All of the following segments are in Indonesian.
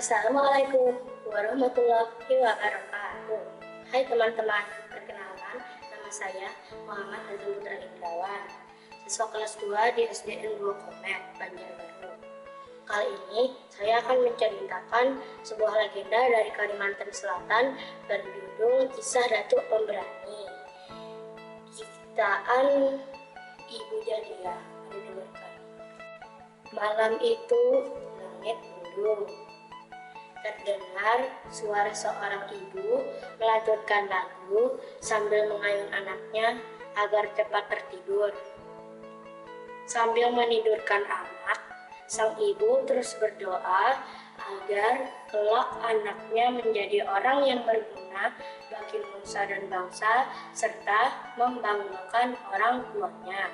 Assalamualaikum warahmatullahi wabarakatuh. Hai teman-teman, perkenalkan nama saya Muhammad Azam Putra Indrawan, siswa kelas 2 di SDN 2 Komet, Banjarbaru. Kali ini saya akan menceritakan sebuah legenda dari Kalimantan Selatan berjudul Kisah Datuk Pemberani. Ciptaan Ibu Jadia. Malam itu langit mendung. Terdengar suara seorang ibu melantunkan lagu sambil mengayun anaknya agar cepat tertidur. Sambil menidurkan anak, sang ibu terus berdoa agar kelak anaknya menjadi orang yang berguna bagi nusa dan bangsa serta membanggakan orang tuanya.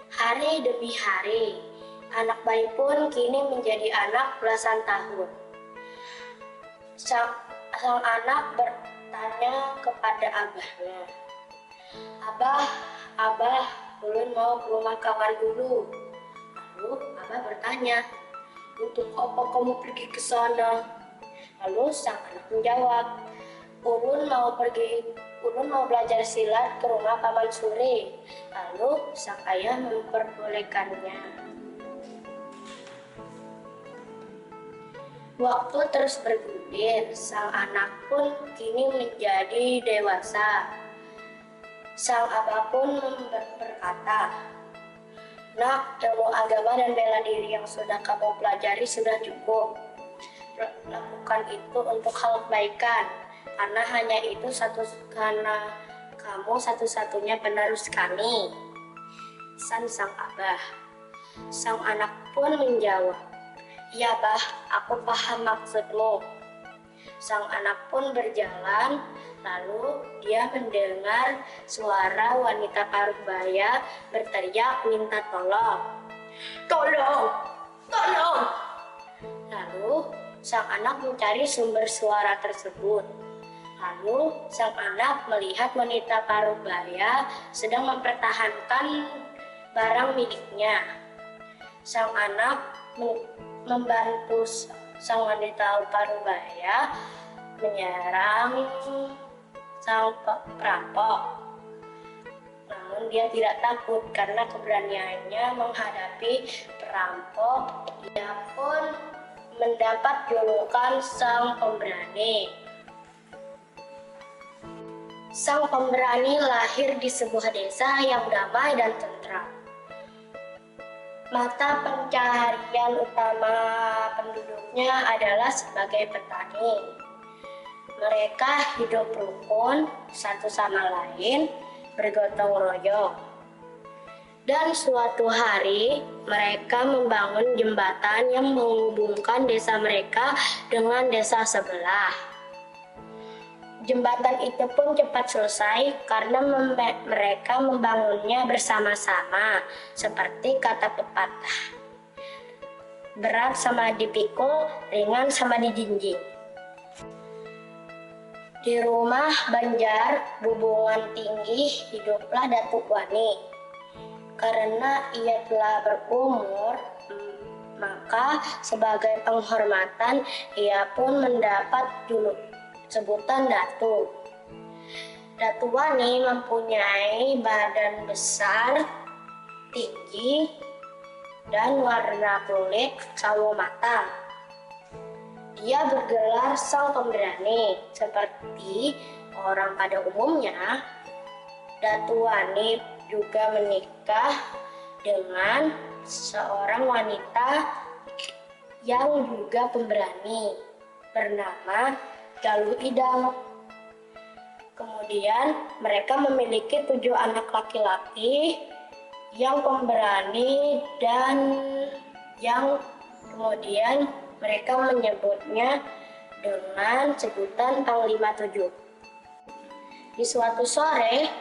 Hari demi hari, anak bayi pun kini menjadi anak belasan tahun. Sang anak bertanya kepada abahnya, Abah, ulun mau ke rumah kawan dulu. Lalu abah bertanya, untuk apa kamu pergi ke sana? Lalu sang anak menjawab, ulun mau belajar silat ke rumah Paman Suri. Lalu sang ayah memperbolehkannya. Waktu terus bergulir, sang anak pun kini menjadi dewasa. Sang abah pun berkata, Nak, ilmu agama dan bela diri yang sudah kamu pelajari sudah cukup. Lakukan itu untuk hal kebaikan, karena hanya itu karena kamu satu-satunya penerus kami. Pesan sang abah. Sang anak pun menjawab, "Ya bah, aku paham maksudmu." Sang anak pun berjalan, lalu dia mendengar suara wanita paruh-baya berteriak minta tolong. Tolong! Tolong! Lalu sang anak mencari sumber suara tersebut. Lalu sang anak melihat wanita paruh-baya sedang mempertahankan barang miliknya. Sang anak membantu sang wanita paruh-baya menyerang sang perampok. Namun dia tidak takut karena keberaniannya menghadapi perampok. Dia pun mendapat julukan Sang Pemberani. Sang Pemberani lahir di sebuah desa yang damai dan tentram. Mata pencaharian utama penduduknya adalah sebagai petani. Mereka hidup rukun satu sama lain, bergotong royong. Dan suatu hari mereka membangun jembatan yang menghubungkan desa mereka dengan desa sebelah. Jembatan itu pun cepat selesai karena mereka membangunnya bersama-sama, seperti kata pepatah. Berat sama dipikul, ringan sama dijinjing. Di rumah Banjar Bubungan Tinggi hiduplah Datuk Wani. Karena ia telah berumur, maka sebagai penghormatan ia pun mendapat sebutan Datuk. Datuk Wani mempunyai badan besar, tinggi, dan warna kulit sawo matang. Dia bergelar Sang Pemberani. Seperti orang pada umumnya, Datuk Wani juga menikah dengan seorang wanita yang juga pemberani bernama Galuh Idang. Kemudian mereka memiliki 7 anak laki-laki yang pemberani dan yang kemudian mereka menyebutnya dengan sebutan Panglima 7. Di suatu sore,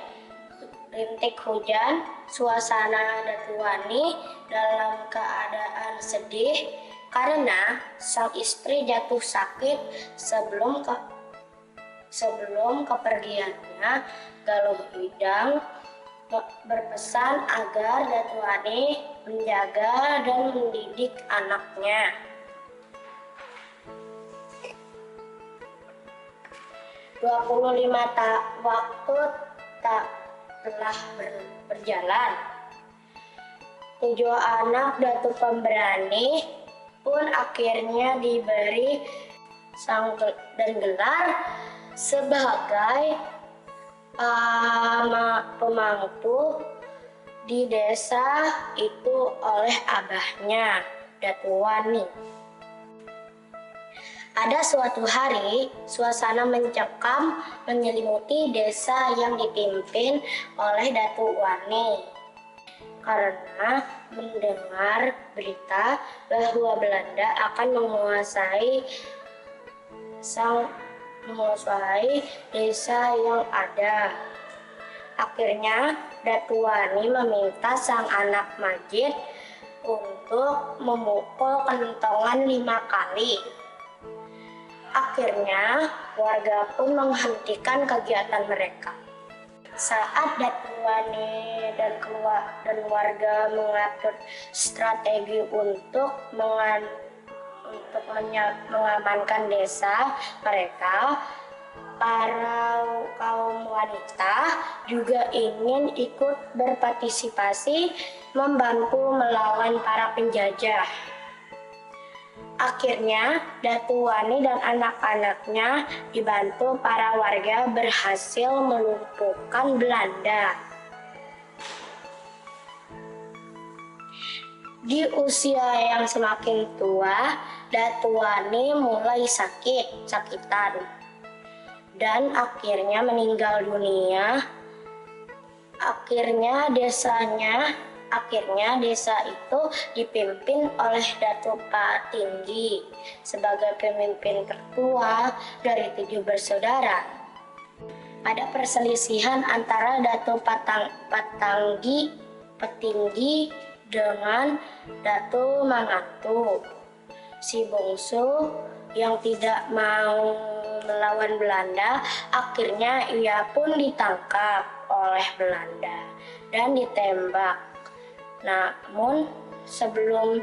rintik hujan, suasana Datuk Wani dalam keadaan sedih karena sang istri jatuh sakit sebelum kepergiannya. Galuh Idang berpesan agar Datuk Wani menjaga dan mendidik anaknya. waktu tak telah berjalan. 7 anak Datu Pemberani pun akhirnya diberi dan gelar sebagai pemangku di desa itu oleh abahnya, Datu Wani. Ada suatu hari, suasana mencekam menyelimuti desa yang dipimpin oleh Datu Wani. Karena mendengar berita bahwa Belanda akan menguasai desa yang ada. Akhirnya Datu Wani meminta sang anak Majid untuk memukul kentongan 5 kali. Akhirnya warga pun menghentikan kegiatan mereka. Saat Datu Wani dan warga mengatur strategi untuk mengamankan desa mereka, para kaum wanita juga ingin ikut berpartisipasi membantu melawan para penjajah. Akhirnya, Datu Wani dan anak-anaknya dibantu para warga berhasil melumpuhkan Belanda. Di usia yang semakin tua, Datu Wani mulai sakitan dan akhirnya meninggal dunia. Akhirnya desa itu dipimpin oleh Datu Patinggi sebagai pemimpin tertua dari 7 bersaudara. Ada perselisihan antara Datu Patinggi dengan Datu Mangatu, si bungsu yang tidak mau melawan Belanda. Akhirnya ia pun ditangkap oleh Belanda dan ditembak. Namun sebelum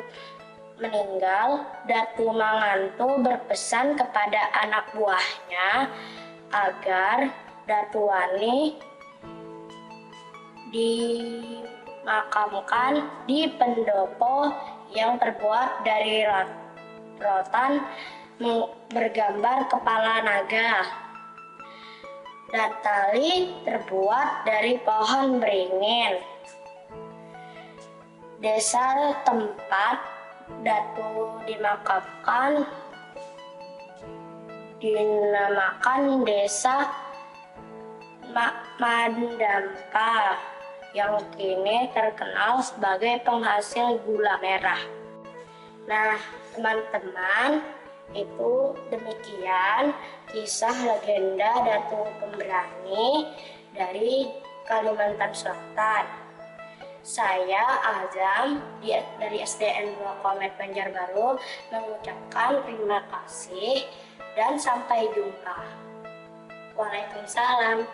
meninggal, Datu Mangantu berpesan kepada anak buahnya agar Datu Wani dimakamkan di pendopo yang terbuat dari rotan bergambar kepala naga dan tali terbuat dari pohon beringin. Desa tempat Datu dimakamkan dinamakan Desa Mandampa yang kini terkenal sebagai penghasil gula merah. Nah, teman-teman, itu demikian kisah legenda Datu Pemberani dari Kalimantan Selatan. Saya Azam dari SDN 2 Komet Banjarbaru mengucapkan terima kasih dan sampai jumpa. Waalaikumsalam.